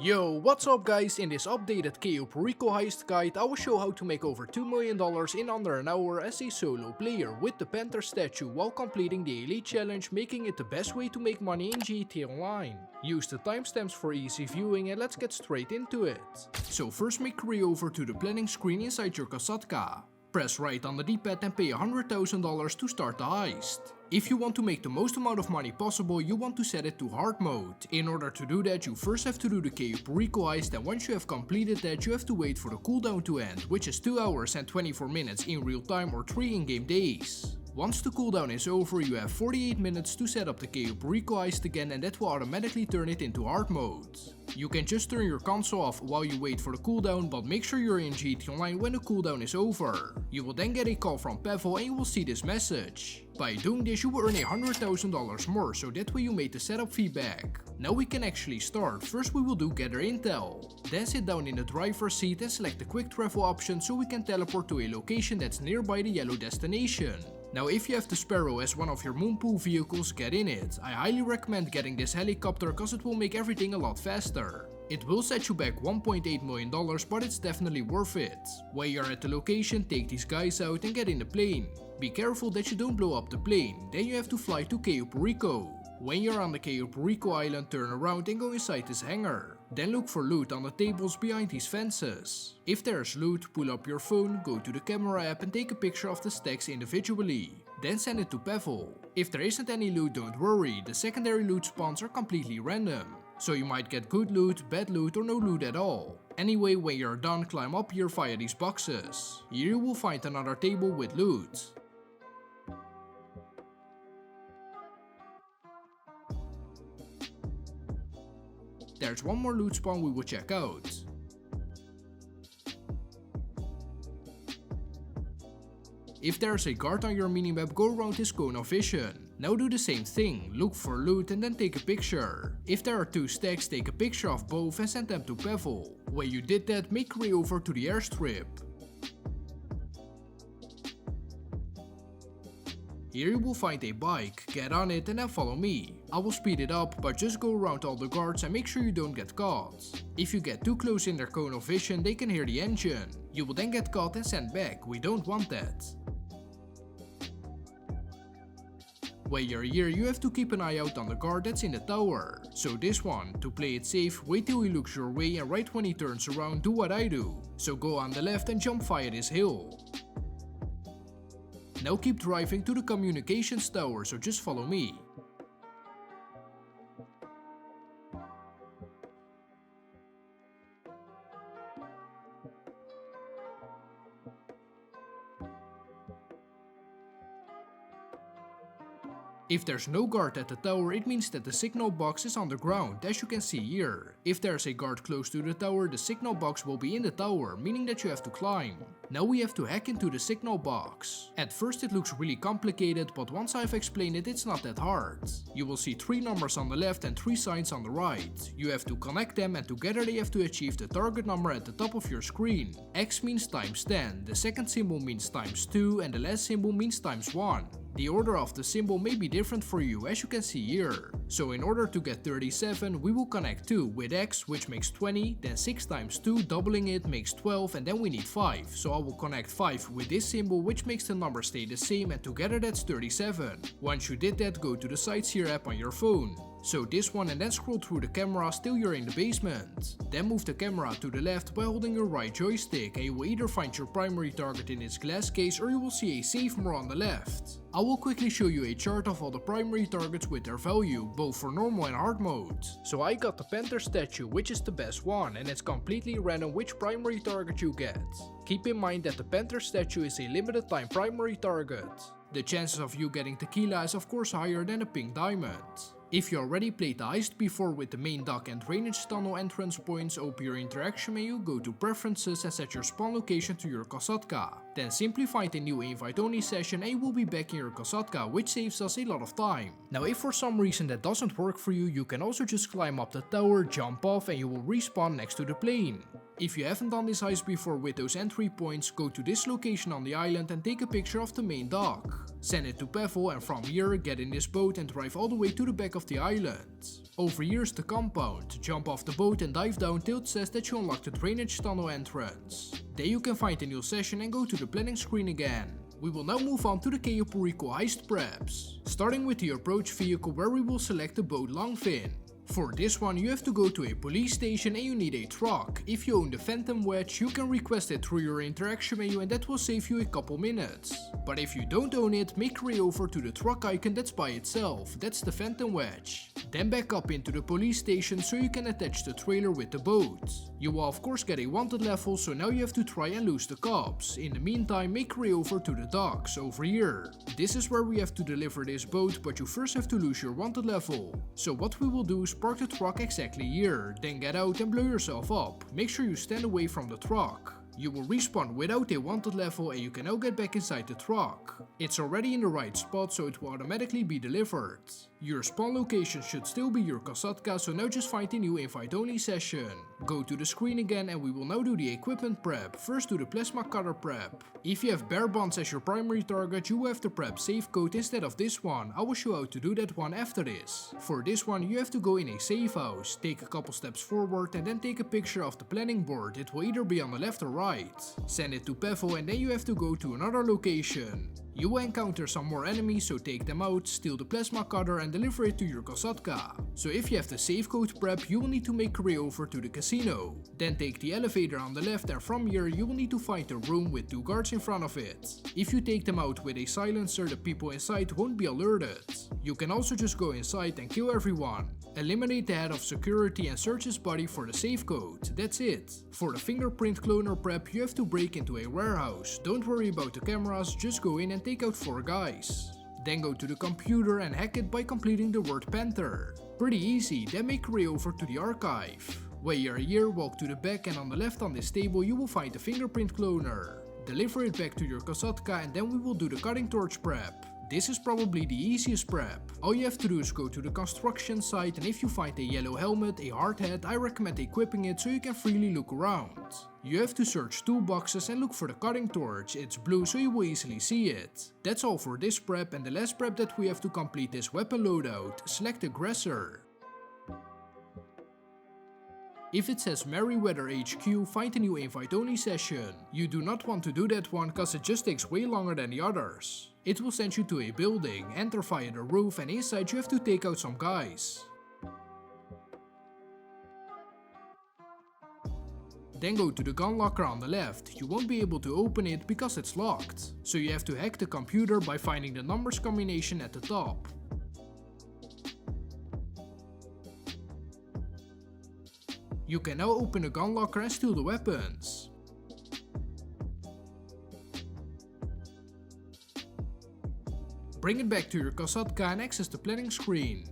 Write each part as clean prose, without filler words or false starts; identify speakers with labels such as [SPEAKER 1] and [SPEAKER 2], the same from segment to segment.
[SPEAKER 1] Yo, what's up guys? In this updated Cayo Perico Heist guide, I will show how to make over $2 million in under an hour as a solo player with the Panther Statue while completing the Elite Challenge, making it the best way to make money in GTA Online. Use the timestamps for easy viewing and let's get straight into it. So first make your way over to the planning screen inside your Kasatka. Press right on the D-pad and pay $100,000 to start the heist. If you want to make the most amount of money possible, you want to set it to hard mode. In order to do that, you first have to do the Cayo Perico heist, and once you have completed that, you have to wait for the cooldown to end, which is 2 hours and 24 minutes in real time or 3 in-game days. Once the cooldown is over, you have 48 minutes to set up the Cayo Perico heist again, and that will automatically turn it into hard mode. You can just turn your console off while you wait for the cooldown, but make sure you're in GTA Online when the cooldown is over. You will then get a call from Pavel and you will see this message. By doing this, you will earn $100,000 more, so that way you made the setup fee back. Now we can actually start. First we will do gather intel. Then sit down in the driver's seat and select the quick travel option so we can teleport to a location that's nearby the yellow destination. Now if you have the Sparrow as one of your moonpool vehicles, get in it. I highly recommend getting this helicopter cause it will make everything a lot faster. It will set you back $1.8 million, but it's definitely worth it. When you're at the location, take these guys out and get in the plane. Be careful that you don't blow up the plane, then you have to fly to Cayo Perico. When you're on the Cayo Perico island, turn around and go inside this hangar. Then look for loot on the tables behind these fences. If there's loot, pull up your phone, go to the camera app and take a picture of the stacks individually. Then send it to Pavel. If there isn't any loot, don't worry, the secondary loot spawns are completely random. So you might get good loot, bad loot or no loot at all. Anyway, when you're done, climb up here via these boxes. Here you will find another table with loot. There's one more loot spawn we will check out. If there's a guard on your minimap, go around his cone of vision. Now do the same thing, look for loot and then take a picture. If there are 2 stacks, take a picture of both and send them to Pavel. When you did that, make your way over to the airstrip. Here you will find a bike, get on it and then follow me. I will speed it up, but just go around all the guards and make sure you don't get caught. If you get too close in their cone of vision, they can hear the engine. You will then get caught and sent back, we don't want that. When you're here, you have to keep an eye out on the guard that's in the tower. So this one, to play it safe, wait till he looks your way and right when he turns around, do what I do. So go on the left and jump via this hill. Now keep driving to the communications tower, so just follow me. If there's no guard at the tower, it means that the signal box is on the ground, as you can see here. If there's a guard close to the tower, the signal box will be in the tower, meaning that you have to climb. Now we have to hack into the signal box. At first it looks really complicated, but once I've explained it, it's not that hard. You will see 3 numbers on the left and 3 signs on the right. You have to connect them and together they have to achieve the target number at the top of your screen. X means times 10, the second symbol means times 2 and the last symbol means times 1. The order of the symbol may be different for you, as you can see here. So in order to get 37, we will connect 2 with X, which makes 20, then 6 times 2, doubling it, makes 12, and then we need 5. So I will connect 5 with this symbol, which makes the number stay the same, and together that's 37. Once you did that, go to the Sightseer app on your phone. So this one and then scroll through the camera till you're in the basement. Then move the camera to the left by holding your right joystick and you will either find your primary target in its glass case or you will see a save more on the left. I will quickly show you a chart of all the primary targets with their value, both for normal and hard mode. So I got the Panther Statue, which is the best one, and it's completely random which primary target you get. Keep in mind that the Panther Statue is a limited time primary target. The chances of you getting tequila is of course higher than a pink diamond. If you already played the heist before with the main dock and drainage tunnel entrance points, open your interaction menu, go to preferences and set your spawn location to your Kasatka. Then simply find a new invite only session and you will be back in your Kasatka, which saves us a lot of time. Now if for some reason that doesn't work for you, you can also just climb up the tower, jump off and you will respawn next to the plane. If you haven't done this heist before with those entry points, go to this location on the island and take a picture of the main dock. Send it to Pavel and from here get in this boat and drive all the way to the back of the island. Over here is the compound. Jump off the boat and dive down till it says that you unlocked the drainage tunnel entrance. There you can find a new session and go to the planning screen again. We will now move on to the Cayo Perico Heist preps, starting with the approach vehicle where we will select the boat Longfin. For this one you have to go to a police station and you need a truck. If you own the Phantom Wedge you can request it through your interaction menu and that will save you a couple minutes. But if you don't own it, make your way over to the truck icon that's by itself, that's the Phantom Wedge. Then back up into the police station so you can attach the trailer with the boat. You will of course get a wanted level, so now you have to try and lose the cops. In the meantime make your way over to the docks over here. This is where we have to deliver this boat, but you first have to lose your wanted level. So what we will do is park the truck exactly here, then get out and blow yourself up. Make sure you stand away from the truck. You will respawn without a wanted level and you can now get back inside the truck. It's already in the right spot so it will automatically be delivered. Your spawn location should still be your Kasatka, so now just find a new invite only session. Go to the screen again and we will now do the equipment prep. First do the plasma cutter prep. If you have bear bonds as your primary target, you will have to prep safe code instead of this one. I will show how to do that one after this. For this one you have to go in a safe house, take a couple steps forward and then take a picture of the planning board. It will either be on the left or right. Send it to Pavel and then you have to go to another location. You will encounter some more enemies, so take them out, steal the plasma cutter and deliver it to your Kasatka. So if you have the safe code prep, you will need to make your way over to the casino. Then take the elevator on the left and from here you will need to find a room with 2 guards in front of it. If you take them out with a silencer, the people inside won't be alerted. You can also just go inside and kill everyone. Eliminate the head of security and search his body for the safe code. That's it. For the fingerprint cloner prep you have to break into a warehouse. Don't worry about the cameras, just go in and take out 4 guys. Then go to the computer and hack it by completing the word Panther. Pretty easy, then make your way over to the archive. While you're here, walk to the back and on the left on this table you will find the fingerprint cloner. Deliver it back to your Kasatka and then we will do the cutting torch prep. This is probably the easiest prep. All you have to do is go to the construction site and if you find a yellow helmet, a hard hat, I recommend equipping it so you can freely look around. You have to search toolboxes and look for the cutting torch. It's blue so you will easily see it. That's all for this prep, and the last prep that we have to complete is weapon loadout. Select aggressor. If it says Merryweather HQ, find a new invite only session. You do not want to do that one cause it just takes way longer than the others. It will send you to a building, enter via the roof and inside you have to take out some guys. Then go to the gun locker on the left. You won't be able to open it because it's locked. So you have to hack the computer by finding the numbers combination at the top. You can now open the gun locker and steal the weapons. Bring it back to your Kasatka and access the planning screen.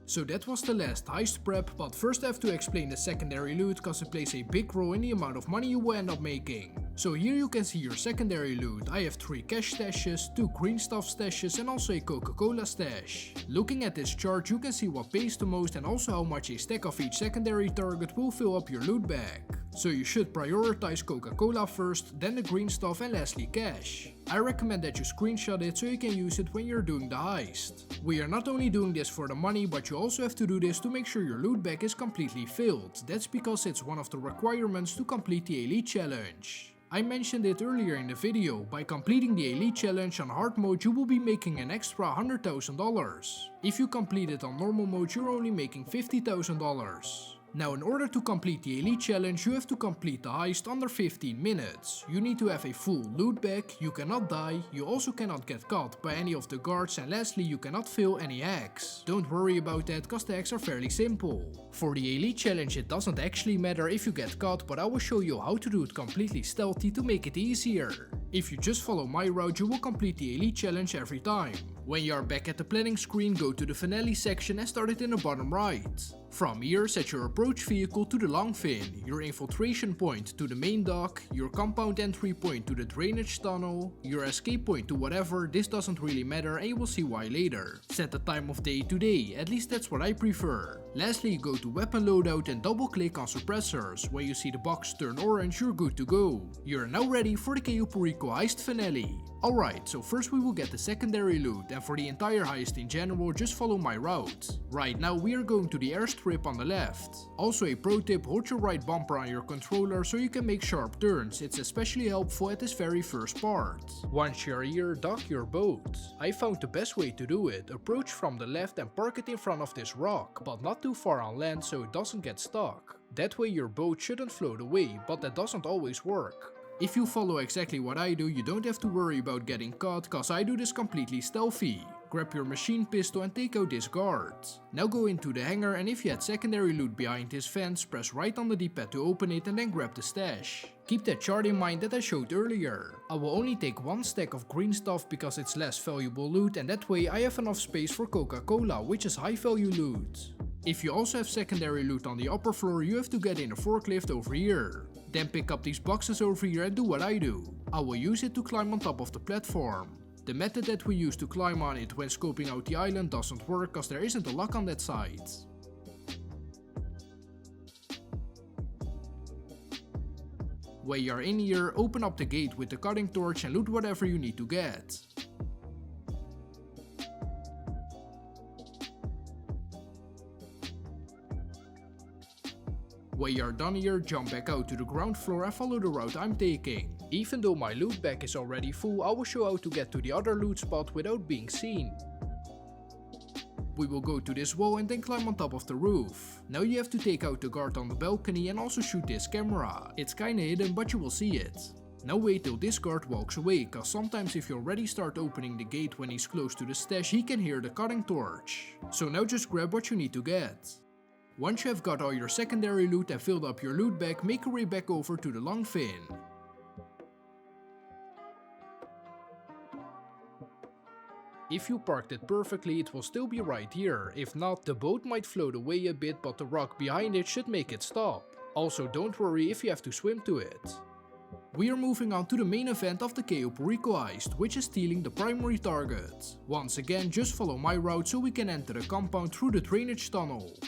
[SPEAKER 1] So that was the last heist prep, but first I have to explain the secondary loot cause it plays a big role in the amount of money you will end up making. So here you can see your secondary loot. I have 3 cash stashes, 2 green stuff stashes and also a Coca-Cola stash. Looking at this chart you can see what pays the most and also how much a stack of each secondary target will fill up your loot bag. So you should prioritize Coca-Cola first, then the green stuff and lastly cash. I recommend that you screenshot it so you can use it when you're doing the heist. We are not only doing this for the money, but you also have to do this to make sure your loot bag is completely filled. That's because it's one of the requirements to complete the Elite Challenge. I mentioned it earlier in the video, by completing the Elite Challenge on hard mode you will be making an extra $100,000. If you complete it on normal mode you're only making $50,000. Now in order to complete the Elite Challenge you have to complete the heist under 15 minutes. You need to have a full loot bag, you cannot die, you also cannot get caught by any of the guards and lastly you cannot fail any hacks. Don't worry about that cause the hacks are fairly simple. For the Elite Challenge it doesn't actually matter if you get caught, but I will show you how to do it completely stealthy to make it easier. If you just follow my route you will complete the Elite Challenge every time. When you are back at the planning screen, go to the finale section and start it in the bottom right. From here, set your approach vehicle to the long fin, your infiltration point to the main dock, your compound entry point to the drainage tunnel, your escape point to whatever, this doesn't really matter and you will see why later. Set the time of day to day, at least that's what I prefer. Lastly, go to weapon loadout and double click on suppressors. When you see the box turn orange, you're good to go. You're now ready for the Cayo Perico Heist finale. Alright, so first we will get the secondary loot, and for the entire heist in general, just follow my route. Right now we are going to the airstrip on the left. Also a pro tip, hold your right bumper on your controller so you can make sharp turns, it's especially helpful at this very first part. Once you're here, dock your boat. I found the best way to do it, approach from the left and park it in front of this rock, but not too far on land so it doesn't get stuck. That way your boat shouldn't float away, but that doesn't always work. If you follow exactly what I do, you don't have to worry about getting caught, cause I do this completely stealthy. Grab your machine pistol and take out this guard. Now go into the hangar, and if you had secondary loot behind this fence, press right on the D-pad to open it and then grab the stash. Keep that chart in mind that I showed earlier. I will only take one stack of green stuff because it's less valuable loot, and that way I have enough space for Coca-Cola, which is high value loot. If you also have secondary loot on the upper floor, you have to get in a forklift over here. Then pick up these boxes over here and do what I do. I will use it to climb on top of the platform. The method that we use to climb on it when scoping out the island doesn't work cause there isn't a lock on that side. When you're in here, open up the gate with the cutting torch and loot whatever you need to get. When you're done here, jump back out to the ground floor and follow the route I'm taking. Even though my loot bag is already full, I will show how to get to the other loot spot without being seen. We will go to this wall and then climb on top of the roof. Now you have to take out the guard on the balcony and also shoot this camera. It's kinda hidden but you will see it. Now wait till this guard walks away, cause sometimes if you already start opening the gate when he's close to the stash, he can hear the cutting torch. So now just grab what you need to get. Once you have got all your secondary loot and filled up your loot bag, make your way back over to the long fin. If you parked it perfectly, it will still be right here. If not, the boat might float away a bit, but the rock behind it should make it stop. Also, don't worry if you have to swim to it. We are moving on to the main event of the Cayo Perico Heist, which is stealing the primary target. Once again, just follow my route so we can enter the compound through the drainage tunnel.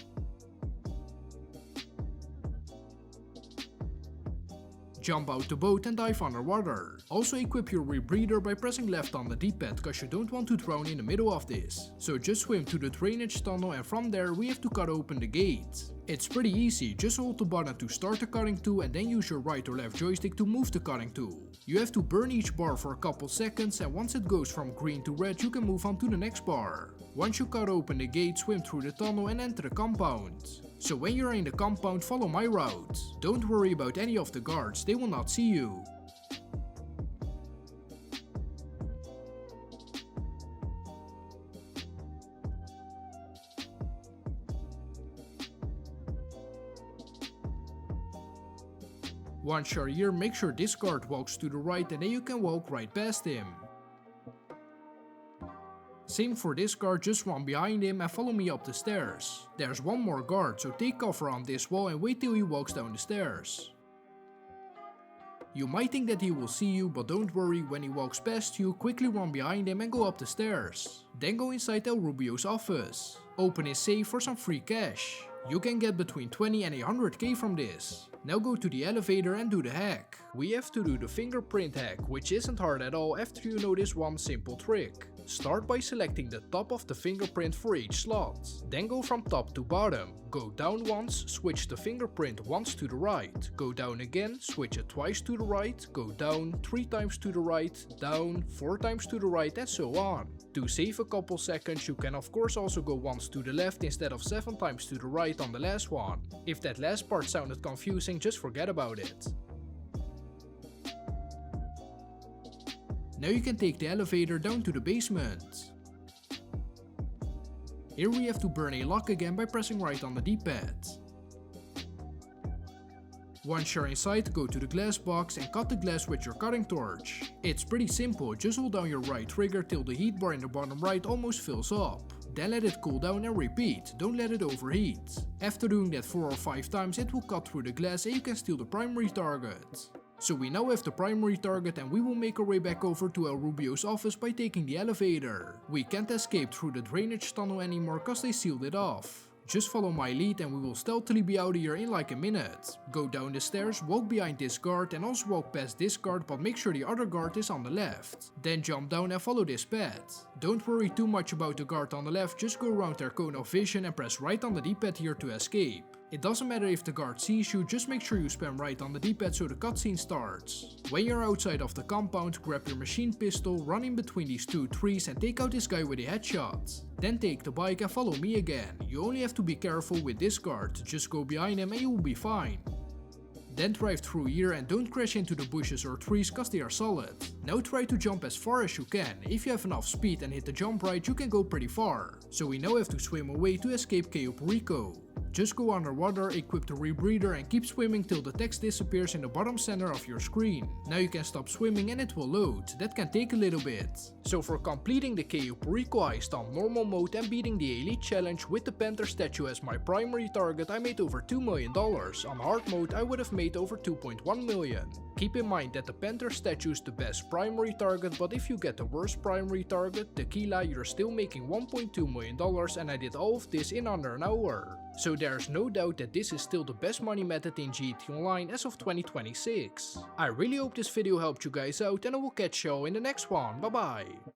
[SPEAKER 1] Jump out the boat and dive underwater. Also equip your rebreather by pressing left on the D-pad cause you don't want to drown in the middle of this. So just swim to the drainage tunnel and from there we have to cut open the gate. It's pretty easy, just hold the button to start the cutting tool and then use your right or left joystick to move the cutting tool. You have to burn each bar for a couple seconds and once it goes from green to red you can move on to the next bar. Once you cut open the gate, swim through the tunnel and enter the compound. So when you're in the compound, follow my route. Don't worry about any of the guards, they will not see you. Once you're here, make sure this guard walks to the right and then you can walk right past him. Same for this guard, just run behind him and follow me up the stairs. There's one more guard, so take cover on this wall and wait till he walks down the stairs. You might think that he will see you, but don't worry, when he walks past you, quickly run behind him and go up the stairs. Then go inside El Rubio's office. Open his safe for some free cash. You can get between 20 and 100k from this. Now go to the elevator and do the hack. We have to do the fingerprint hack, which isn't hard at all after you know this one simple trick. Start by selecting the top of the fingerprint for each slot. Then go from top to bottom. Go down once, switch the fingerprint once to the right. Go down again, switch it twice to the right. Go down 3 times to the right, down 4 times to the right and so on. To save a couple seconds you can of course also go once to the left instead of 7 times to the right on the last one. If that last part sounded confusing, just forget about it. Now you can take the elevator down to the basement. Here we have to burn a lock again by pressing right on the D-pad. Once you're inside, go to the glass box and cut the glass with your cutting torch. It's pretty simple, just hold down your right trigger till the heat bar in the bottom right almost fills up. then let it cool down and repeat, don't let it overheat. After doing that 4 or 5 times it will cut through the glass and you can steal the primary target. So we now have the primary target and we will make our way back over to El Rubio's office by taking the elevator. We can't escape through the drainage tunnel anymore cause they sealed it off. Just follow my lead and we will stealthily be out of here in like a minute. Go down the stairs, walk behind this guard and also walk past this guard, but make sure the other guard is on the left. Then jump down and follow this path. Don't worry too much about the guard on the left, just go around their cone of vision and press right on the D-pad here to escape. It doesn't matter if the guard sees you, just make sure you spam right on the D-pad so the cutscene starts. When you're outside of the compound, grab your machine pistol, run in between these 2 trees and take out this guy with a headshot. Then take the bike and follow me again. You only have to be careful with this guard, just go behind him and you will be fine. Then drive through here and don't crash into the bushes or trees cause they are solid. Now try to jump as far as you can. If you have enough speed and hit the jump right, you can go pretty far. So we now have to swim away to escape Cayo Perico. Just go underwater, equip the rebreather and keep swimming till the text disappears in the bottom center of your screen. Now you can stop swimming and it will load. That can take a little bit. So for completing the Cayo Perico heist on normal mode and beating the elite challenge with the Panther Statue as my primary target, I made over $2 million. On hard mode I would have made over 2.1 million. Keep in mind that the Panther Statue is the best primary target, but if you get the worst primary target, Tequila, you're still making $1.2 million and I did all of this in under an hour. So there's no doubt that this is still the best money method in GTA Online as of 2026. I really hope this video helped you guys out and I will catch y'all in the next one. Bye bye.